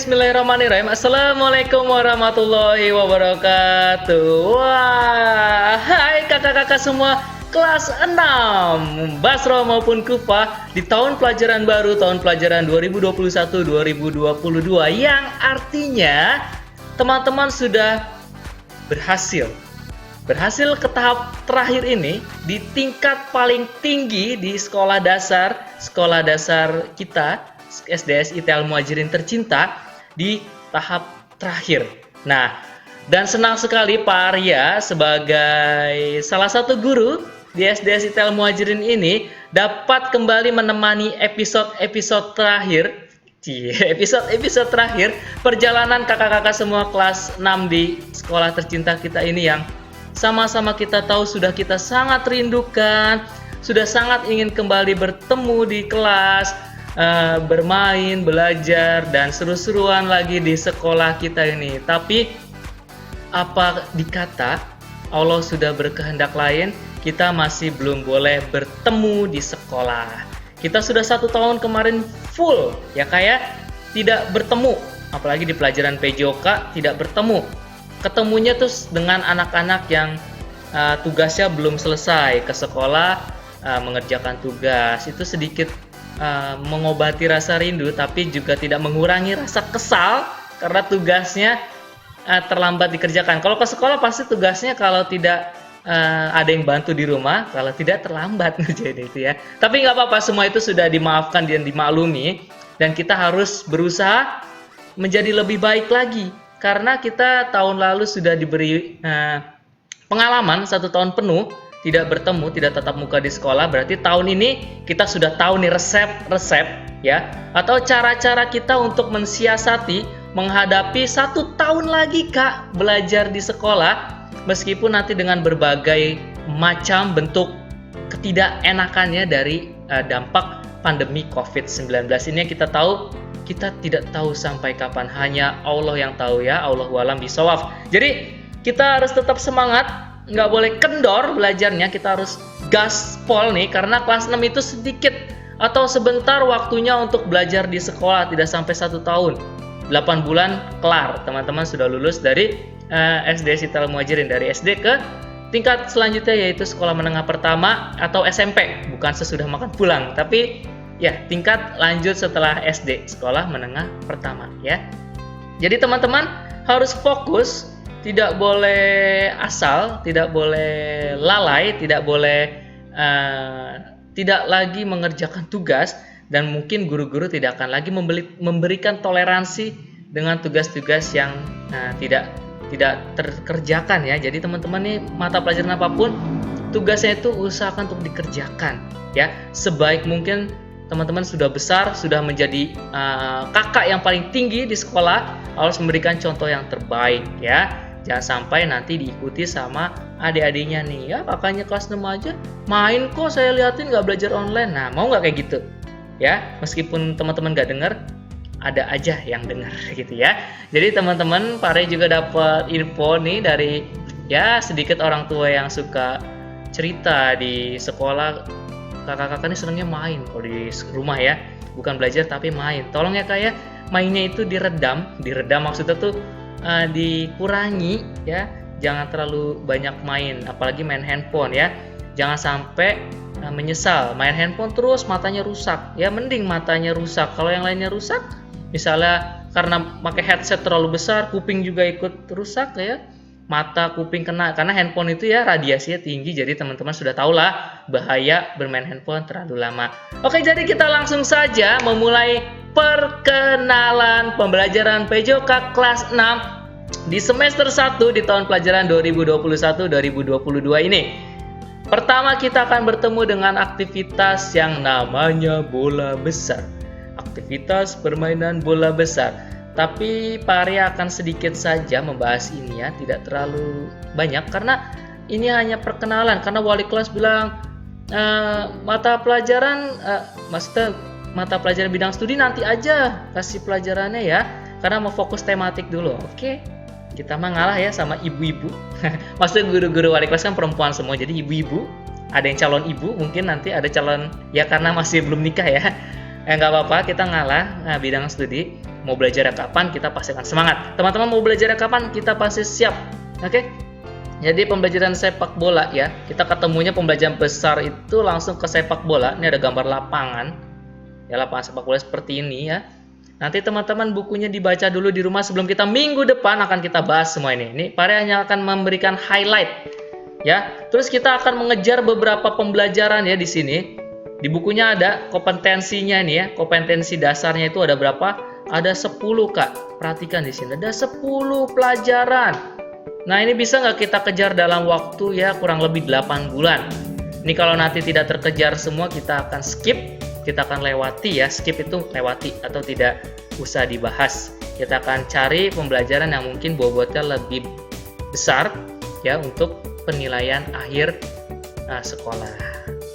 bismillahirrahmanirrahim. Assalamualaikum warahmatullahi wabarakatuh. Wah, hai kakak-kakak semua kelas 6 Basro maupun Kufa di tahun pelajaran baru, tahun pelajaran 2021-2022, yang artinya teman-teman sudah berhasil ke tahap terakhir ini di tingkat paling tinggi di sekolah dasar kita SDSI Al Muhajirin tercinta di tahap terakhir. Nah, dan senang sekali Pak Arya sebagai salah satu guru di SDSI Al Muhajirin ini dapat kembali menemani episode terakhir perjalanan kakak-kakak semua kelas 6 di sekolah tercinta kita ini, yang sama-sama kita tahu sudah kita sangat rindukan, sudah sangat ingin kembali bertemu di kelas, bermain, belajar, dan seru-seruan lagi di sekolah kita ini. Tapi apa dikata Allah sudah berkehendak lain, kita masih belum boleh bertemu di sekolah. Kita sudah 1 tahun kemarin full ya kayak tidak bertemu, apalagi di pelajaran PJOK tidak bertemu. Ketemunya tuh dengan anak-anak yang tugasnya belum selesai ke sekolah, mengerjakan tugas. Itu sedikit mengobati rasa rindu, tapi juga tidak mengurangi rasa kesal karena tugasnya terlambat dikerjakan. Kalau ke sekolah pasti tugasnya kalau tidak ada yang bantu di rumah, kalau tidak terlambat jadi itu ya. Tapi nggak apa-apa, semua itu sudah dimaafkan dan dimaklumi, dan kita harus berusaha menjadi lebih baik lagi karena kita tahun lalu sudah diberi pengalaman 1 tahun penuh tidak bertemu, tidak tatap muka di sekolah. Berarti tahun ini kita sudah tahu nih resep ya, atau cara-cara kita untuk mensiasati menghadapi 1 tahun lagi Kak belajar di sekolah, meskipun nanti dengan berbagai macam bentuk ketidakenakannya dari dampak pandemi COVID-19 ini. Kita tahu, kita tidak tahu sampai kapan, hanya Allah yang tahu ya, Allahu a'lam bishawab. Jadi kita harus tetap semangat, nggak boleh kendor belajarnya, kita harus gaspol nih, karena kelas 6 itu sedikit atau sebentar waktunya untuk belajar di sekolah, tidak sampai 1 tahun, 8 bulan kelar, teman-teman sudah lulus dari SDSI Al Muhajirin, dari SD ke tingkat selanjutnya yaitu sekolah menengah pertama atau SMP, bukan sesudah makan pulang, tapi ya tingkat lanjut setelah SD, sekolah menengah pertama ya. Jadi teman-teman harus fokus, tidak boleh asal, tidak boleh lalai, tidak boleh tidak lagi mengerjakan tugas, dan mungkin guru-guru tidak akan lagi memberikan toleransi dengan tugas-tugas yang tidak terkerjakan ya. Jadi teman-teman nih, mata pelajaran apapun tugasnya itu usahakan untuk dikerjakan ya. Sebaik mungkin teman-teman sudah besar, sudah menjadi kakak yang paling tinggi di sekolah, harus memberikan contoh yang terbaik ya. Jangan sampai nanti diikuti sama adik-adiknya nih, ya kakaknya kelas 6 aja main kok, saya liatin nggak belajar online. Nah, mau nggak kayak gitu ya? Meskipun teman-teman nggak dengar, ada aja yang dengar gitu ya. Jadi teman-teman, Pak Rey juga dapat info nih dari ya sedikit orang tua yang suka cerita di sekolah, kakak-kakak ini senangnya main kalau di rumah ya, bukan belajar tapi main. Tolong ya kayak mainnya itu diredam maksudnya tuh dikurangi ya, jangan terlalu banyak main, apalagi main handphone ya. Jangan sampai menyesal main handphone terus matanya rusak ya. Mending matanya rusak, kalau yang lainnya rusak misalnya karena pakai headset terlalu besar, kuping juga ikut rusak ya, mata kuping kena, karena handphone itu ya radiasinya tinggi. Jadi teman-teman sudah tahulah bahaya bermain handphone terlalu lama. Oke, jadi kita langsung saja memulai perkenalan pembelajaran PJOK kelas 6 di semester 1 di tahun pelajaran 2021-2022 ini. Pertama kita akan bertemu dengan aktivitas yang namanya bola besar. Aktivitas permainan bola besar. Tapi Pak Arya akan sedikit saja membahas ini ya, tidak terlalu banyak karena ini hanya perkenalan. Karena wali kelas bilang mata pelajaran bidang studi nanti aja kasih pelajarannya ya, karena mau fokus tematik dulu. Oke, kita mah ngalah ya sama ibu-ibu. Maksudnya guru-guru wali kelas kan perempuan semua, jadi ibu-ibu. Ada yang calon ibu, mungkin nanti ada calon ya karena masih belum nikah ya. Nggak apa-apa, kita ngalah bidang studi. Mau belajar kapan, kita pasti akan semangat. Teman-teman mau belajar kapan, kita pasti siap. Oke? Jadi pembelajaran sepak bola ya, kita ketemunya pembelajaran besar itu langsung ke sepak bola. Ini ada gambar lapangan, ya lapangan sepak bola seperti ini ya. Nanti teman-teman bukunya dibaca dulu di rumah sebelum kita minggu depan akan kita bahas semua ini. Ini Pare hanya akan memberikan highlight ya. Terus kita akan mengejar beberapa pembelajaran ya di sini. Di bukunya ada kompetensinya nih ya, kompetensi dasarnya itu ada berapa? Ada 10 Kak. Perhatikan di sini ada 10 pelajaran. Nah ini bisa nggak kita kejar dalam waktu ya kurang lebih 8 bulan. Ini kalau nanti tidak terkejar semua kita akan skip, kita akan lewati ya. Skip itu lewati atau tidak usah dibahas. Kita akan cari pembelajaran yang mungkin bobotnya lebih besar ya untuk penilaian akhir sekolah.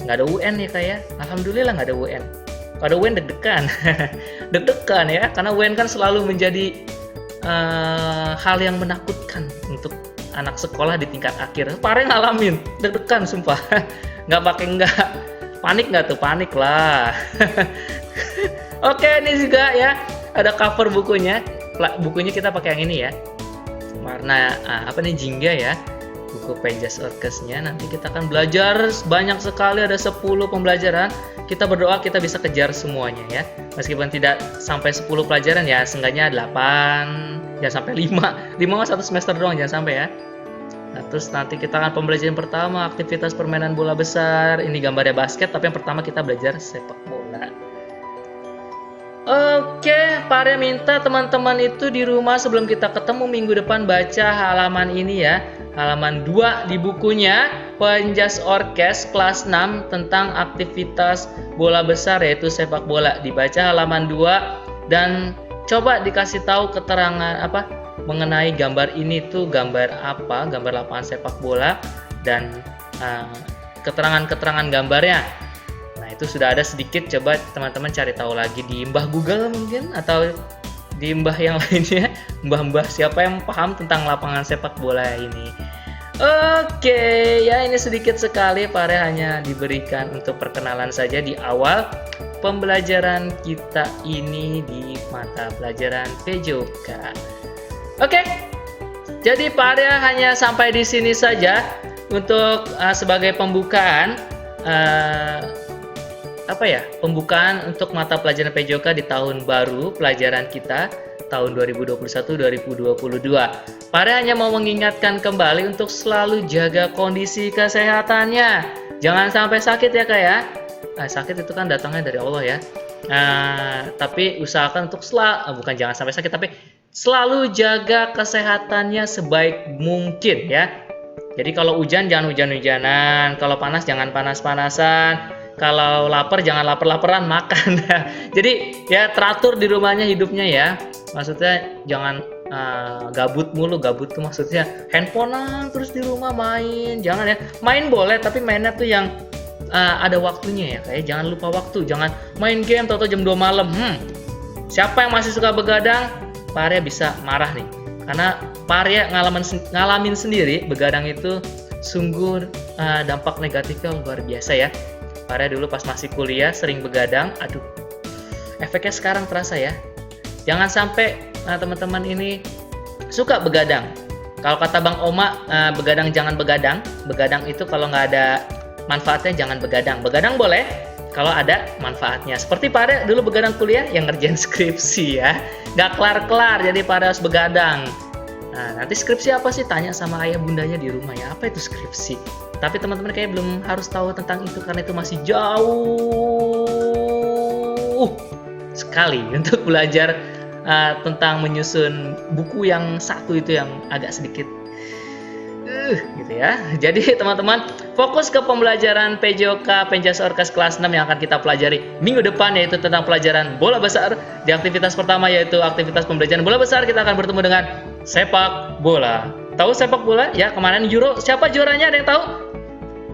Nggak ada UN ya Kak ya. Alhamdulillah nggak ada UN. Kalau ada UN deg-degan. Deg-degan ya karena UN kan selalu menjadi hal yang menakutkan untuk anak sekolah di tingkat akhir. Pare ngalamin deg-degan sumpah. Nggak panik nggak tuh? Panik lah. Oke, ini juga ya ada cover bukunya. Bukunya kita pakai yang ini ya, warna jingga ya, buku Penjas Orkesnya. Nanti kita akan belajar banyak sekali, ada 10 pembelajaran. Kita berdoa kita bisa kejar semuanya ya. Meskipun tidak sampai 10 pelajaran ya, seenggaknya 8, jangan sampai 5. 5 satu semester doang, jangan sampai ya. Nah, terus nanti kita akan pembelajaran pertama, aktivitas permainan bola besar. Ini gambarnya basket, tapi yang pertama kita belajar sepak bola. Oke, Pare minta teman-teman itu di rumah sebelum kita ketemu minggu depan baca halaman ini ya. Halaman 2 di bukunya Penjas Orkes kelas 6 tentang aktivitas bola besar yaitu sepak bola. Dibaca halaman 2 dan coba dikasih tahu keterangan mengenai gambar ini tuh gambar apa, gambar lapangan sepak bola dan keterangan-keterangan gambarnya. Nah itu sudah ada sedikit, coba teman-teman cari tahu lagi di mbah Google mungkin atau di mbah yang lainnya, mbah-mbah siapa yang paham tentang lapangan sepak bola ini. Oke, ya ini sedikit sekali Pare hanya diberikan untuk perkenalan saja di awal pembelajaran kita ini di mata pelajaran PJOK. Oke, jadi Pare hanya sampai di sini saja untuk sebagai pembukaan pembukaan untuk mata pelajaran PJOK di tahun baru pelajaran kita tahun 2021-2022. Pare hanya mau mengingatkan kembali untuk selalu jaga kondisi kesehatannya. Jangan sampai sakit ya Kak ya. Sakit itu kan datangnya dari Allah ya. Tapi usahakan untuk jangan sampai sakit, tapi selalu jaga kesehatannya sebaik mungkin ya. Jadi kalau hujan jangan hujan-hujanan, kalau panas jangan panas-panasan. Kalau lapar jangan lapar-laparan makan. Jadi ya teratur di rumahnya hidupnya ya. Maksudnya jangan gabut mulu. Gabut tuh maksudnya handphonean terus di rumah main. Jangan ya. Main boleh tapi mainnya tuh yang ada waktunya ya. Kayak jangan lupa waktu. Jangan main game atau jam 2 malam. Siapa yang masih suka begadang? Pare bisa marah nih. Karena Pare ngalamin sendiri begadang itu sungguh dampak negatifnya luar biasa ya. Pare dulu pas masih kuliah sering begadang, aduh, efeknya sekarang terasa ya. Jangan sampai teman-teman ini suka begadang. Kalau kata Bang Oma, begadang jangan begadang. Begadang itu kalau nggak ada manfaatnya jangan begadang. Begadang boleh kalau ada manfaatnya. Seperti Pare dulu begadang kuliah yang ngerjain skripsi ya. Nggak kelar-kelar, jadi Pare harus begadang. Nah, nanti skripsi apa sih? Tanya sama ayah bundanya di rumah ya. Apa itu skripsi? Tapi teman-teman kayak belum harus tahu tentang itu karena itu masih jauh sekali untuk belajar tentang menyusun buku yang satu itu yang agak sedikit gitu ya. Jadi teman-teman fokus ke pembelajaran PJOK Penjas Orkes kelas 6 yang akan kita pelajari minggu depan, yaitu tentang pelajaran bola besar. Di aktivitas pertama yaitu aktivitas pembelajaran bola besar, kita akan bertemu dengan sepak bola. Tahu sepak bola? Ya, kemarin Euro, siapa juaranya? Ada yang tahu?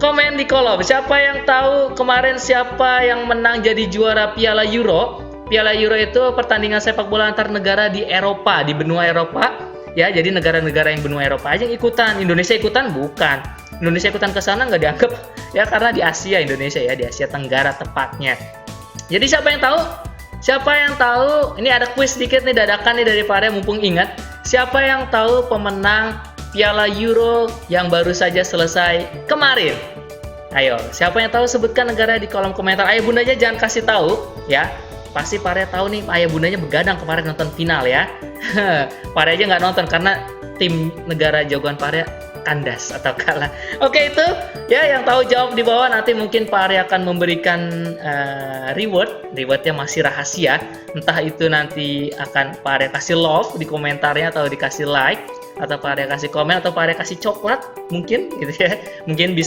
Komen di kolom. Siapa yang tahu kemarin siapa yang menang jadi juara Piala Euro? Piala Euro itu pertandingan sepak bola antar negara di Eropa, di benua Eropa. Ya, jadi negara-negara yang benua Eropa aja yang ikutan. Indonesia ikutan? Bukan. Indonesia ikutan ke sana nggak dianggap ya karena di Asia Indonesia ya, di Asia Tenggara tepatnya. Jadi siapa yang tahu? Siapa yang tahu? Ini ada kuis sedikit nih dadakan nih dari Pare mumpung ingat. Siapa yang tahu pemenang Piala Euro yang baru saja selesai kemarin? Ayo, siapa yang tahu sebutkan negara di kolom komentar. Ayah bundanya jangan kasih tahu ya. Pasti Pare tahu nih, ayah bundanya begadang kemarin nonton final ya. Pare aja nggak nonton karena tim negara jagoan Pare kandas atau kalah. Oke, itu ya yang tahu jawab di bawah. Nanti mungkin Pak Ari akan memberikan rewardnya masih rahasia, entah itu nanti akan Pak Ari kasih love di komentarnya atau dikasih like, atau Pak Ari kasih komen, atau Pak Ari kasih coklat mungkin gitu ya. Mungkin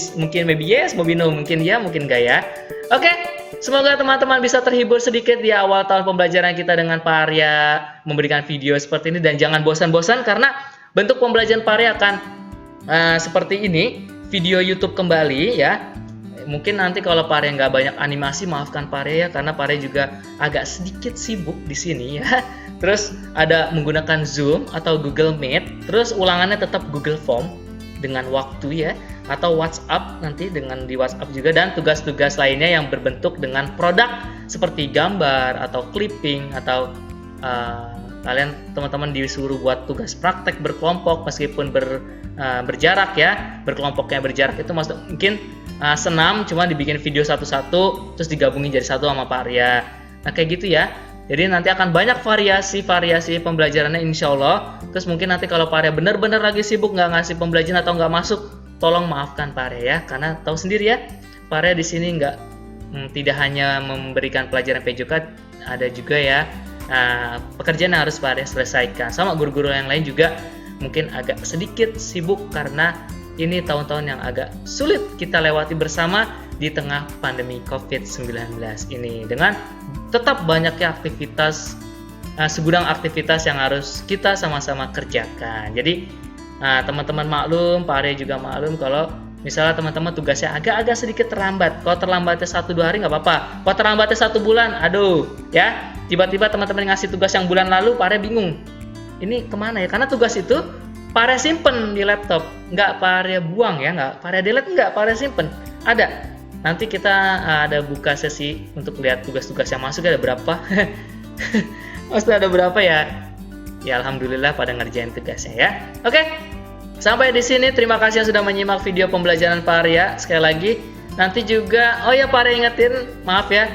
maybe yes, maybe no, mungkin ya, mungkin enggak ya. Oke, semoga teman-teman bisa terhibur sedikit di awal tahun pembelajaran kita dengan Pak Arya memberikan video seperti ini, dan jangan bosan-bosan karena bentuk pembelajaran Pak Arya akan seperti ini, video YouTube kembali ya. Mungkin nanti kalau Pare nggak banyak animasi, maafkan Pare ya, karena Pare juga agak sedikit sibuk di sini ya. Terus ada menggunakan Zoom atau Google Meet, terus ulangannya tetap Google Form dengan waktu ya, atau WhatsApp nanti dengan di WhatsApp juga, dan tugas-tugas lainnya yang berbentuk dengan produk seperti gambar atau clipping, atau kalian teman-teman disuruh buat tugas praktek berkelompok meskipun berjarak ya. Berkelompoknya berjarak itu maksud mungkin senam cuma dibikin video satu-satu terus digabungin jadi satu sama Pak Arya. Nah kayak gitu ya. Jadi nanti akan banyak variasi pembelajarannya insya Allah. Terus mungkin nanti kalau Pak Arya benar-benar lagi sibuk nggak ngasih pembelajaran atau nggak masuk, tolong maafkan Pak Arya ya, karena tahu sendiri ya, Pak Arya di sini tidak hanya memberikan pelajaran PJK, ada juga ya pekerjaan yang harus Pak Arya selesaikan. Sama guru-guru yang lain juga mungkin agak sedikit sibuk karena ini tahun-tahun yang agak sulit kita lewati bersama di tengah pandemi COVID-19 ini, dengan tetap banyaknya aktivitas, segudang aktivitas yang harus kita sama-sama kerjakan. Jadi teman-teman maklum, Pak Arya juga maklum kalau misalnya teman-teman tugasnya agak-agak sedikit terlambat. Kalau terlambatnya 1-2 hari nggak apa-apa. Kalau terlambatnya 1 bulan, aduh ya, tiba-tiba teman-teman ngasih tugas yang bulan lalu, Pak Arya bingung. Ini kemana ya? Karena tugas itu Pak Arya simpen di laptop, nggak Pak Arya buang ya, nggak Pak Arya delete, nggak Pak Arya simpen. Ada. Nanti kita ada buka sesi untuk lihat tugas-tugas yang masuk, ada berapa? Maksudnya ada berapa ya? Ya alhamdulillah pada ngerjain tugasnya ya. Oke. Sampai di sini, terima kasih yang sudah menyimak video pembelajaran Pak Arya. Sekali lagi, nanti juga, oh ya Pak Arya ingetin, maaf ya,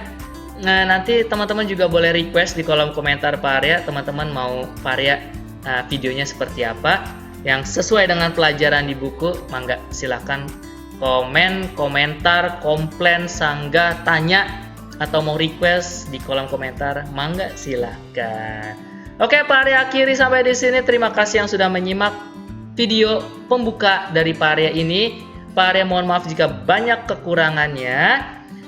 nanti teman-teman juga boleh request di kolom komentar Pak Arya, teman-teman mau Pak Arya videonya seperti apa, yang sesuai dengan pelajaran di buku, mangga silahkan komen, komentar, komplain, sanggah, tanya, atau mau request di kolom komentar, mangga silahkan. Oke Pak Arya akhiri sampai di sini, terima kasih yang sudah menyimak video pembuka dari Pak Arya ini. Pak Arya mohon maaf jika banyak kekurangannya,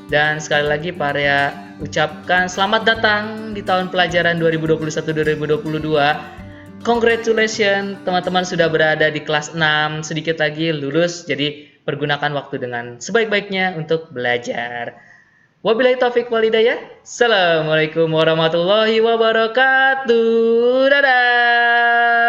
dan sekali lagi Pak Arya ucapkan selamat datang di tahun pelajaran 2021-2022. Congratulations, teman-teman sudah berada di kelas 6, sedikit lagi lulus, jadi pergunakan waktu dengan sebaik-baiknya untuk belajar. Wabillahi taufiq wal hidayah. Assalamualaikum warahmatullahi wabarakatuh. Dadah.